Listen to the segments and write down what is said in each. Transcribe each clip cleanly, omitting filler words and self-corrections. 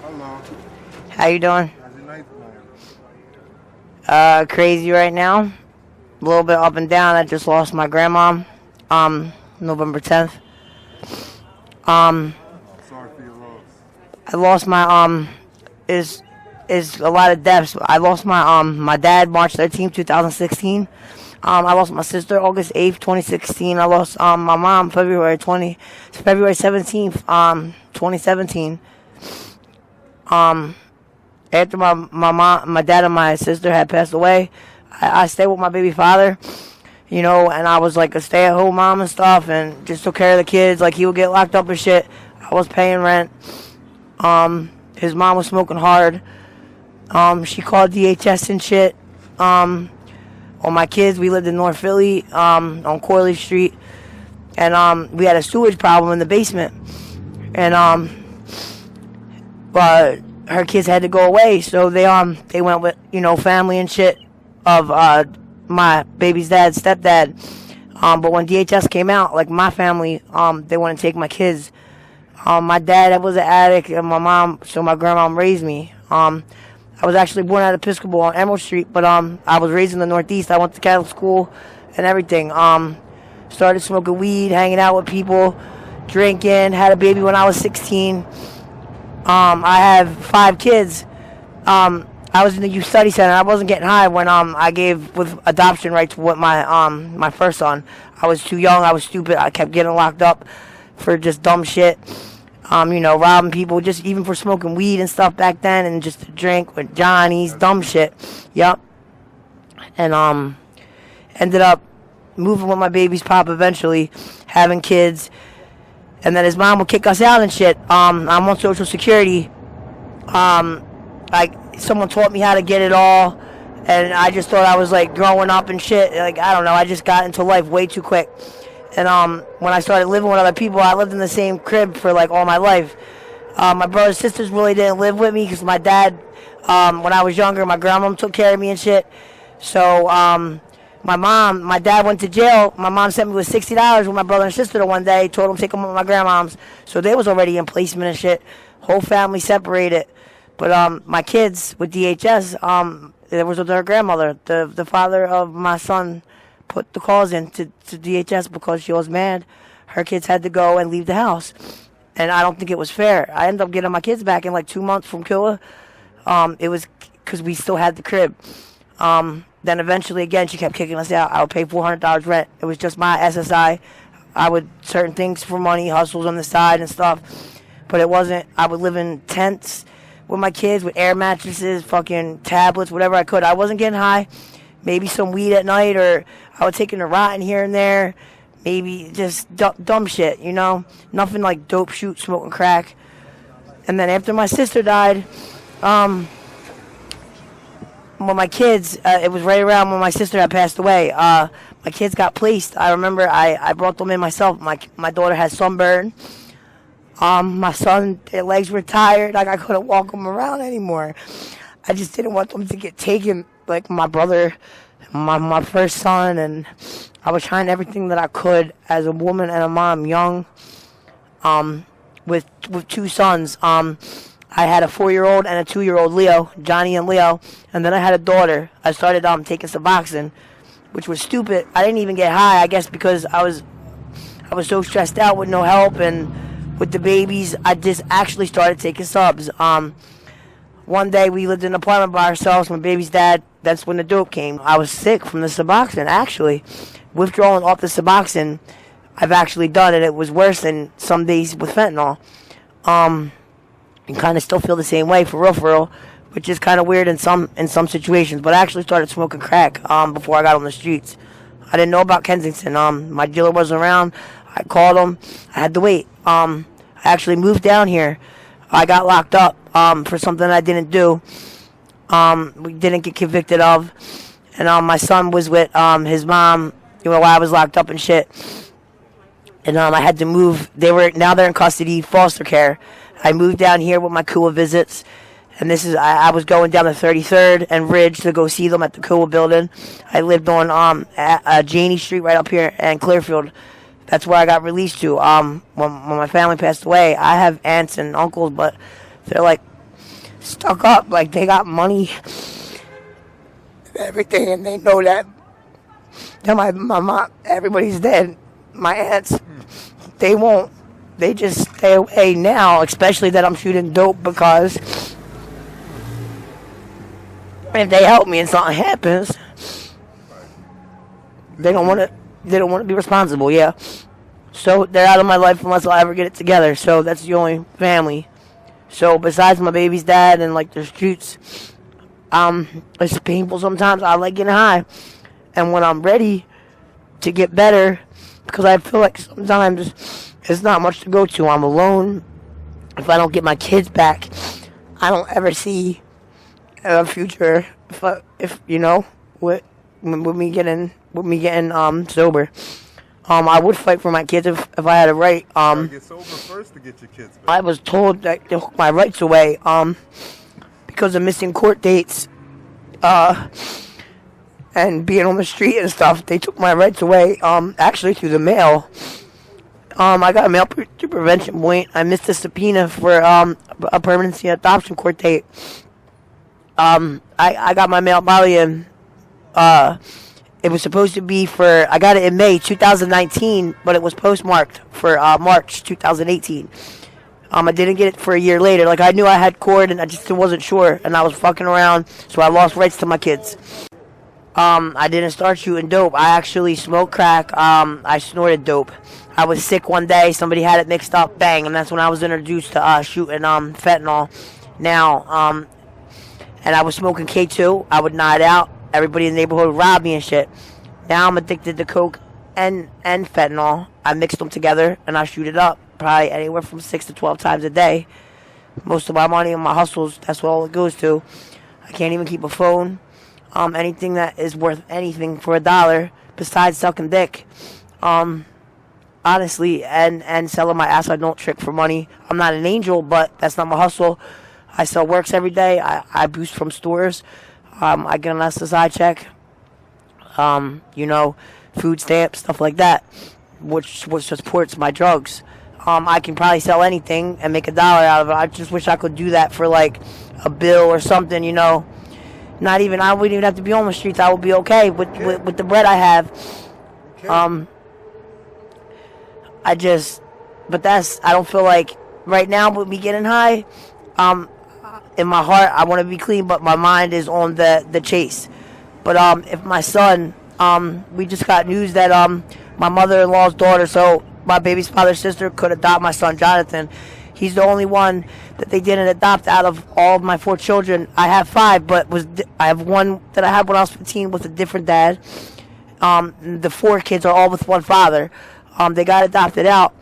Hello. How you doing? How's your night going? Crazy right now. A little bit up and down. I just lost my grandma. November 10th. Sorry for your loss. I lost my is a lot of deaths. I lost my dad March 13th, 2016. I lost my sister August 8th, 2016. I lost my mom February 17th, 2017. After my dad and my sister had passed away, I stayed with my baby father, and I was like a stay-at-home mom and stuff, and just took care of the kids. Like, he would get locked up and shit. I was paying rent. His mom was smoking hard. She called DHS and shit. On my kids, we lived in North Philly, on Corley Street, and we had a sewage problem in the basement, and but her kids had to go away, so they went with family and shit of my baby's dad's stepdad. But when DHS came out, like, my family, they wouldn't take my kids. My dad was an addict, and my mom, so my grandma raised me. I was actually born at Episcopal on Emerald Street, but I was raised in the Northeast. I went to Catholic school and everything. Started smoking weed, hanging out with people, drinking. Had a baby when I was 16. I have 5 kids. I was in the youth study center. I wasn't getting high when I gave with adoption rights with my first son. I was too young. I was stupid. I kept getting locked up for just dumb shit. Robbing people, just even for smoking weed and stuff back then, and just to drink with Johnny's, dumb shit. Yep. And ended up moving with my baby's pop eventually, having kids. And then his mom would kick us out and shit. I'm on Social Security. Like, someone taught me how to get it all, and I just thought I was, like, growing up and shit. Like, I don't know, I just got into life way too quick. And when I started living with other people, I lived in the same crib for, like, all my life. My brothers and sisters really didn't live with me because my dad, when I was younger, my grandma took care of me and shit. So my dad went to jail. My mom sent me with $60 with my brother and sister one day, told them to take them with my grandmom's. So they was already in placement and shit. Whole family separated. But my kids with DHS, it was with their grandmother. The father of my son put the calls in to DHS because she was mad. Her kids had to go and leave the house. And I don't think it was fair. I ended up getting my kids back in like 2 months from Killa. It was because we still had the crib. Then eventually, again, she kept kicking us out. I would pay $400 rent. It was just my SSI. I would certain things for money, hustles on the side and stuff. But it wasn't. I would live in tents with my kids, with air mattresses, fucking tablets, whatever I could. I wasn't getting high. Maybe some weed at night, or I would take in a rotten here and there. Maybe just dumb shit, Nothing like dope, shoot, smoking crack. And then after my sister died, when my kids, it was right around when my sister had passed away. My kids got placed. I remember I brought them in myself. My daughter had sunburn. My son, their legs were tired. Like, I couldn't walk them around anymore. I just didn't want them to get taken, like my brother, my first son, and I was trying everything that I could as a woman and a mom, young, with 2 sons. I had a 4-year-old and a 2-year-old, Leo, Johnny and Leo, and then I had a daughter. I started taking Suboxone, which was stupid. I didn't even get high, I guess, because I was so stressed out with no help, and with the babies, I just actually started taking subs. One day we lived in an apartment by ourselves. My baby's dad, that's when the dope came. I was sick from the Suboxone, actually. Withdrawing off the Suboxone, I've actually done it. It was worse than some days with fentanyl. You kind of still feel the same way, for real, which is kind of weird in some situations. But I actually started smoking crack before I got on the streets. I didn't know about Kensington. My dealer wasn't around. I called him. I had to wait. I actually moved down here. I got locked up for something I didn't do. We didn't get convicted of. And my son was with his mom, while I was locked up and shit. And I had to move. Now they're in custody, foster care. I moved down here with my Kua visits. And I was going down to 33rd and Ridge to go see them at the Kua building. I lived on Janey Street right up here in Clearfield. That's where I got released to. When my family passed away, I have aunts and uncles, but they're like stuck up. Like, they got money, everything, and they know that my mom, everybody's dead. My aunts, they won't. They just stay away now, especially that I'm shooting dope, because if they help me and something happens, they don't want to. They don't want to be responsible. Yeah. So they're out of my life unless I ever get it together. So that's the only family. So besides my baby's dad and like the streets, it's painful sometimes. I like getting high, and when I'm ready to get better, because I feel like sometimes it's not much to go to. I'm alone. If I don't get my kids back, I don't ever see a future. If you know, with me getting sober. I would fight for my kids if I had a right. Get sober first to get your kids back. I was told that they took my rights away because of missing court dates and being on the street and stuff. They took my rights away actually through the mail. I got a mail to prevention point. I missed a subpoena for a permanency adoption court date. I got my mail probably in. It was supposed to be for, I got it in May 2019, but it was postmarked for March 2018. I didn't get it for a year later. Like, I knew I had court, and I just wasn't sure, and I was fucking around, so I lost rights to my kids. I didn't start shooting dope. I actually smoked crack. I snorted dope. I was sick one day. Somebody had it mixed up, bang, and that's when I was introduced to shooting fentanyl. Now, and I was smoking K2. I would night out. Everybody in the neighborhood would rob me and shit. Now I'm addicted to coke and fentanyl. I mix them together and I shoot it up. Probably anywhere from 6 to 12 times a day. Most of my money and my hustles, that's what all it goes to. I can't even keep a phone. Anything that is worth anything for $1 besides sucking dick. Honestly, and selling my ass, I don't trick for money. I'm not an angel, but that's not my hustle. I sell works every day. I boost from stores. I get an SSI check, food stamps, stuff like that, which supports my drugs. I can probably sell anything and make $1 out of it. I just wish I could do that for like a bill or something, Not even, I wouldn't even have to be on the streets. I would be okay with the bread I have. Okay. I don't feel like right now with me getting high, in my heart, I want to be clean, but my mind is on the chase. But if my son, we just got news that my mother-in-law's daughter, so my baby's father's sister, could adopt my son Jonathan. He's the only one that they didn't adopt out of all of my 4 children. I have 5, but I have one that I had when I was 15 with a different dad. The 4 kids are all with one father. They got adopted out.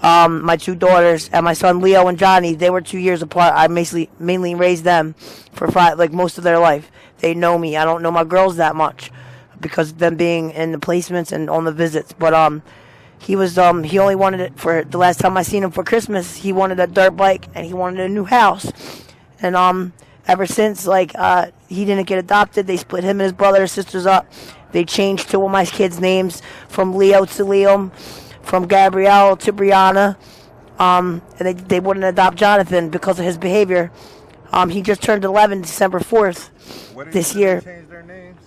My 2 daughters and my son Leo and Johnny, they were 2 years apart. I mainly raised them for most of their life. They know me. I don't know my girls that much because of them being in the placements and on the visits. But he only wanted it for the last time I seen him for Christmas. He wanted a dirt bike and he wanted a new house. And ever since he didn't get adopted, they split him and his brother and sisters up. They changed 2 of my kids' names from Leo to Liam, from Gabrielle to Brianna, and they wouldn't adopt Jonathan because of his behavior. He just turned 11 December 4th this year. Change their names?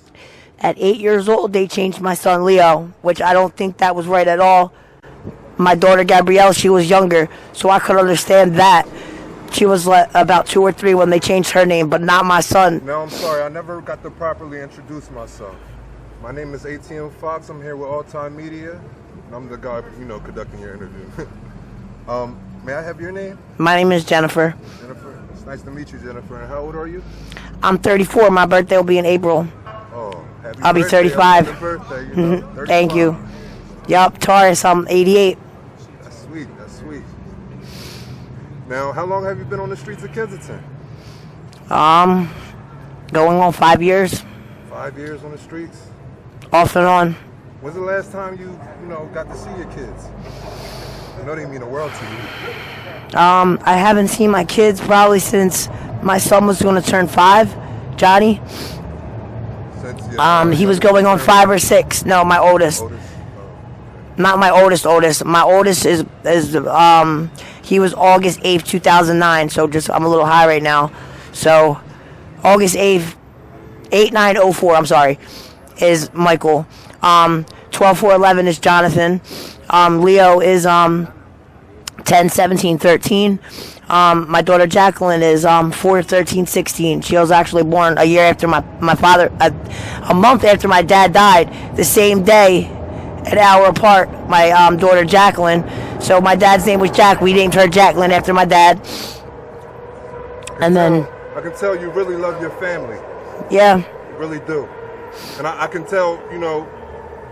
At 8 years old, they changed my son Leo, which I don't think that was right at all. My daughter Gabrielle, she was younger, so I could understand that. She was about 2 or 3 when they changed her name, but not my son. No, I'm sorry. I never got to properly introduce myself. My name is ATM Fox. I'm here with All Time Media. I'm the guy, conducting your interview. May I have your name? My name is Jennifer. Jennifer. It's nice to meet you, Jennifer. And how old are you? I'm 34. My birthday will be in April. Oh, I'll be 35. Happy birthday, Thank you. Yup, Taurus. I'm 88. That's sweet. That's sweet. Now, how long have you been on the streets of Kensington? Going on 5 years. 5 years on the streets? Off and on. When's the last time you got to see your kids? I know they mean the world to you. I haven't seen my kids probably since my son was going to turn 5, Johnny. He was going on 5 or 6. No, my oldest. Not my oldest. My oldest is he was August 8th, 2009. So I'm a little high right now. So August 8th, 8904, I'm sorry, is Michael. 12411 is Jonathan. Leo is 101713. My daughter Jacqueline is 41316. She was actually born a year after my father, a month after my dad died, the same day, an hour apart, my daughter Jacqueline. So my dad's name was Jack. We named her Jacqueline after my dad. And then I can tell you really love your family. Yeah. You really do. And I can tell, you know,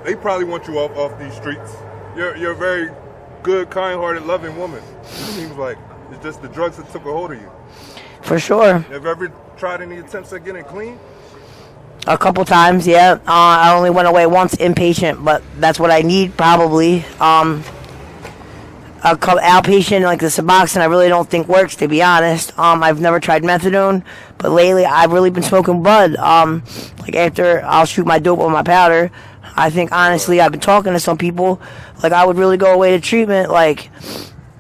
they probably want you off these streets. You're a very good, kind-hearted, loving woman. It seems like it's just the drugs that took a hold of you. For sure. Have you ever tried any attempts at getting clean? A couple times, yeah. I only went away once inpatient, but that's what I need probably. A outpatient like the Suboxone I really don't think works, to be honest. I've never tried methadone, but lately I've really been smoking bud. Like after I'll shoot my dope on my powder, I think honestly I've been talking to some people, like I would really go away to treatment, like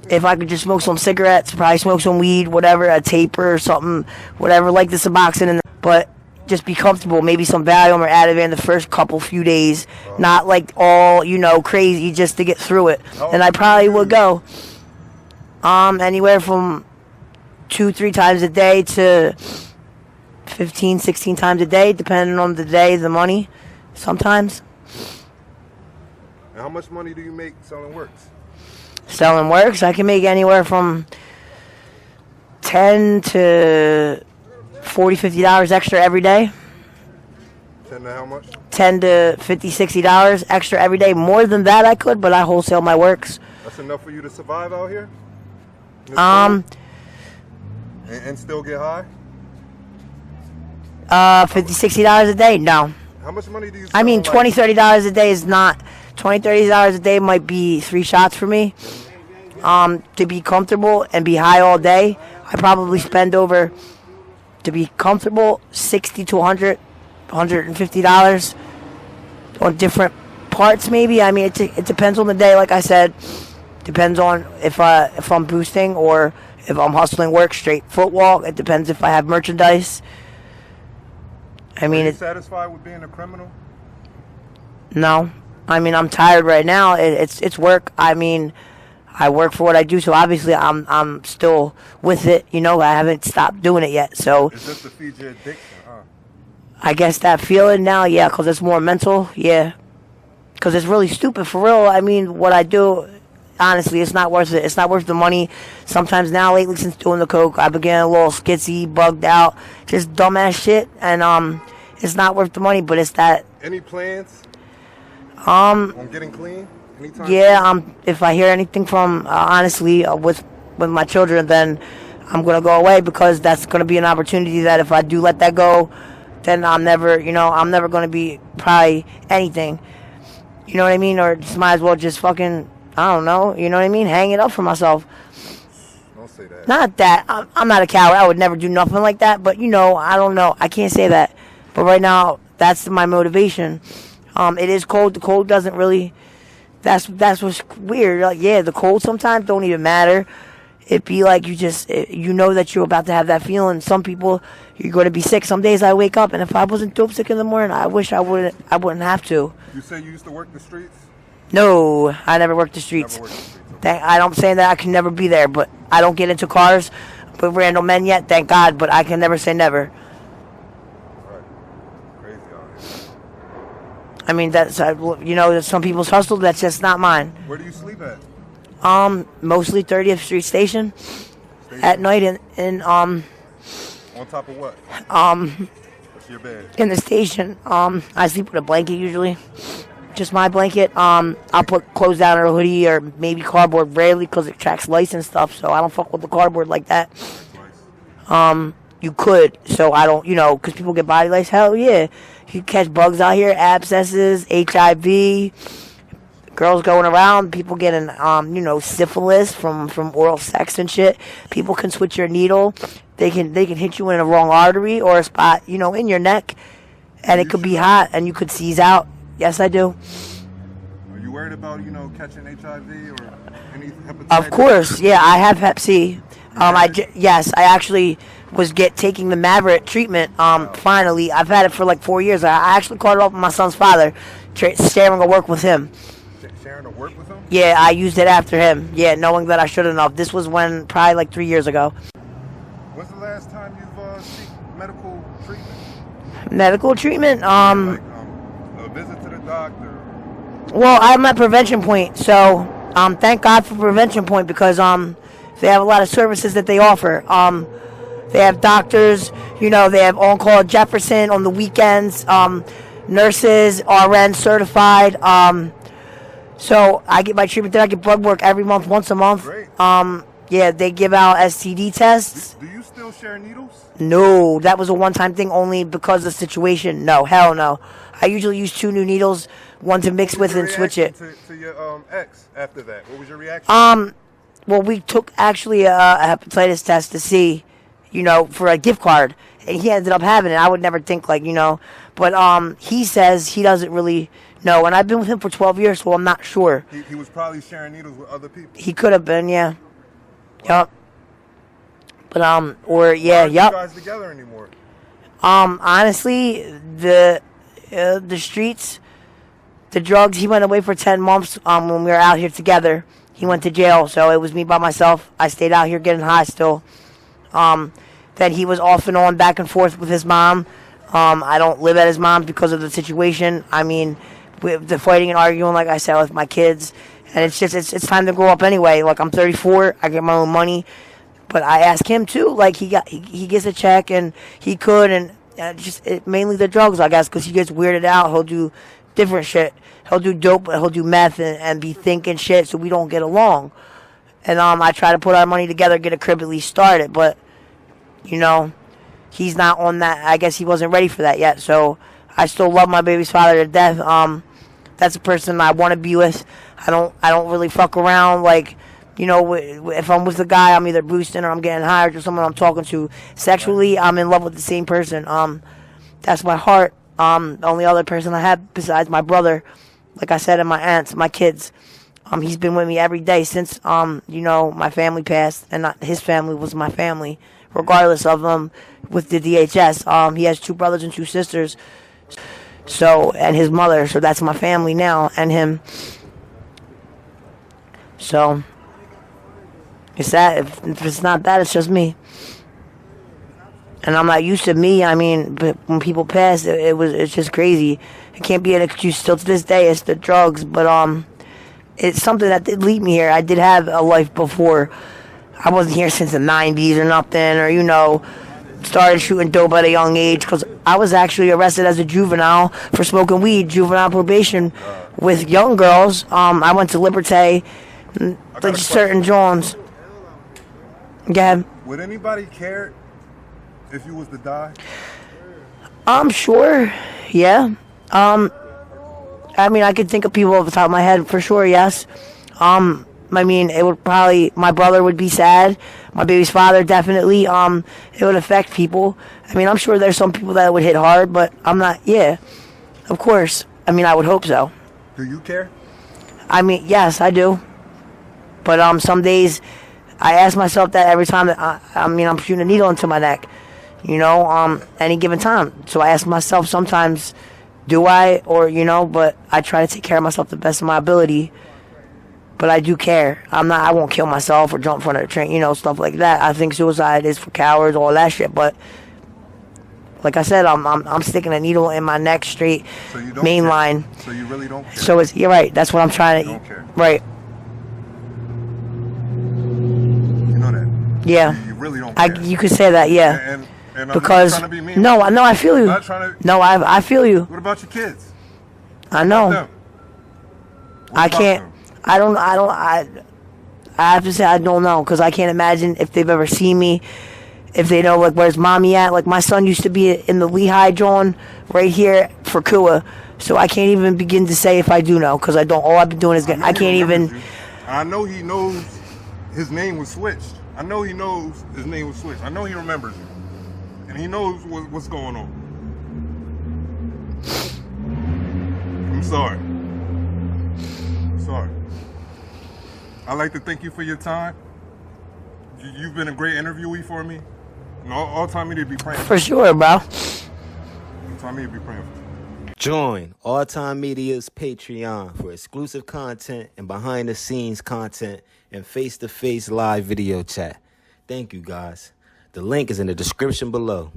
if I could just smoke some cigarettes, probably smoke some weed, whatever, a taper or something, whatever, like the Suboxone, but just be comfortable, maybe some Valium or Ativan the first few days, not like all, crazy just to get through it. And I probably would go anywhere from 2-3 times a day to 15-16 times a day, depending on the day, the money, sometimes. And how much money do you make selling works? Selling works, I can make anywhere from $10 to $40-$50 extra every day. 10 to how much? $10 to $50-$60 extra every day. More than that I could, but I wholesale my works. That's enough for you to survive out here? And still get high? $50-$60 a day? No. How much money do you I mean, $20-$30 a day is not. $20-$30 a day might be 3 shots for me. To be comfortable and be high all day, I probably spend over, to be comfortable, $60 to $150 on different parts maybe. I mean, it depends on the day, like I said. Depends on if I'm boosting or if I'm hustling work, straight footwalk. It depends if I have merchandise. I mean, are you satisfied with being a criminal? No. I mean, I'm tired right now. It's work. I mean, I work for what I do, so obviously I'm still with it. I haven't stopped doing it yet. So it's just to feed your addiction, huh? I guess that feeling now, yeah, because it's more mental, yeah. Because it's really stupid, for real. I mean, what I do, honestly, it's not worth it. It's not worth the money. Sometimes now, lately, since doing the coke, I've been getting a little skitsy, bugged out, just dumbass shit, and it's not worth the money. But it's that. Any plans? On getting clean? Anytime? Yeah. If I hear anything from honestly with my children, then I'm gonna go away, because that's gonna be an opportunity that if I do let that go, then I'm never gonna be probably anything. You know what I mean? Or just might as well just fucking, I don't know. You know what I mean? Hang it up for myself. Don't say that. Not that. I'm not a coward. I would never do nothing like that. But, I don't know. I can't say that. But right now, that's my motivation. It is cold. The cold doesn't really... That's what's weird. Like, yeah, the cold sometimes don't even matter. It be like you just... you know that you're about to have that feeling. Some people, you're going to be sick. Some days I wake up, and if I wasn't dope sick in the morning, I wish I wouldn't have to. You say you used to work the streets? No, I never worked the streets. Never worked the streets. Okay. I'm saying that I can never be there, but I don't get into cars with random men yet, thank God, but I can never say never. Right. Crazy out here. I mean, that's, that's some people's hustle, that's just not mine. Where do you sleep at? Mostly 30th Street Station. At night in On top of what? What's your bed? In the station. I sleep with a blanket usually. Just my blanket. I'll put clothes down or a hoodie or maybe cardboard, rarely, because it attracts lice and stuff, so I don't fuck with the cardboard like that. You could, so I don't, because people get body lice. Hell yeah. You catch bugs out here, abscesses, HIV, girls going around, people getting, syphilis from oral sex and shit. People can switch your needle. They can hit you in a wrong artery or a spot, in your neck, and it could be hot, and you could seize out. Yes, I do. Are you worried about, catching HIV or any hepatitis? Of course, yeah, I have Hep C. Yes, I actually was taking the Maverick treatment. Finally, I've had it for like 4 years. I actually called it off with my son's father, sharing a work with him. Sharing a work with him? Yeah, I used it after him. Yeah, knowing that I shouldn't have. This was probably like 3 years ago. When's the last time you've seek medical treatment? Medical treatment? Like, a visit to the doctor. Well, I'm at Prevention Point, so thank God for Prevention Point because they have a lot of services that they offer. They have doctors, they have on-call Jefferson on the weekends, nurses, RN certified. So I get my treatment there. I get blood work every month, once a month. Great. Yeah, they give out STD tests. Do you still share needles? No, that was a one-time thing only because of the situation. No, hell no. I usually use 2 new needles, one to mix with and switch it. To your ex after that, what was your reaction? Well, we took actually a hepatitis test to see, for a gift card, and he ended up having it. I would never think but he says he doesn't really know, and I've been with him for 12 years, so I'm not sure. He was probably sharing needles with other people. He could have been, yeah. Yup. But Why aren't you guys together anymore? Honestly, the streets, the drugs. He went away for 10 months. When we were out here together, he went to jail. So it was me by myself. I stayed out here getting high still. Then he was off and on, back and forth with his mom. I don't live at his mom's because of the situation. I mean, the fighting and arguing, like I said, with my kids. And it's time to grow up anyway. Like, I'm 34. I get my own money. But I ask him, too. Like, he gets a check, and he could. And mainly the drugs, I guess, because he gets weirded out. He'll do different shit. He'll do dope, but he'll do meth and be thinking shit, so we don't get along. And I try to put our money together, get a crib at least started. But, he's not on that. I guess he wasn't ready for that yet. So I still love my baby's father to death. That's a person I want to be with. I don't really fuck around. Like, if I'm with a guy, I'm either boosting or I'm getting hired or someone I'm talking to. Sexually, I'm in love with the same person. That's my heart. The only other person I have besides my brother, like I said, and my aunts, my kids. He's been with me every day since, my family passed, and his family was my family, regardless of with the DHS. He has 2 brothers and 2 sisters, and his mother, so that's my family now, and him. So, it's that. If it's not that, it's just me. And I'm not used to me. I mean, but when people pass, it's just crazy. It can't be an excuse. Still to this day, it's the drugs. But it's something that did lead me here. I did have a life before. I wasn't here since the 90s or nothing, or started shooting dope at a young age because I was actually arrested as a juvenile for smoking weed, juvenile probation with young girls. I went to Liberté, certain Jones. Go ahead. Would anybody care if you was to die? I'm sure, yeah. I mean, I could think of people off the top of my head for sure, yes. I mean, it would probably, my brother would be sad. My baby's father, definitely. It would affect people. I mean, I'm sure there's some people that would hit hard, but I'm not, yeah. Of course. I mean, I would hope so. Do you care? I mean, yes, I do. But some days, I ask myself that every time that I'm shooting a needle into my neck, any given time. So I ask myself sometimes, do I, but I try to take care of myself the best of my ability. But I do care. I won't kill myself or jump in front of a train, stuff like that. I think suicide is for cowards, all that shit. But like I said, I'm sticking a needle in my neck straight, so you don't main care. line. So you really don't care. So you're right. That's what I'm trying to. You don't care. Right. You know that. Yeah. You really don't care. You could say that, yeah. And because I'm not trying to be mean. No, I feel you. I'm not trying to. No, I feel you. What about your kids? I know. What about them? I can't. Them? I have to say I don't know because I can't imagine if they've ever seen me, if they know like where's mommy at. Like my son used to be in the Lehigh John right here for Kua, so I can't even begin to say if I do know because I don't. All I've been doing is I can't even. I know he knows his name was switched. I know he knows his name was switched. I know he remembers it, and he knows what's going on. I'm sorry. Sorry. I'd like to thank you for your time. You've been a great interviewee for me. And all time media be praying. For sure, bro. All time media be praying for you. Join All Time Media's Patreon for exclusive content and behind-the-scenes content and face-to-face live video chat. Thank you, guys. The link is in the description below.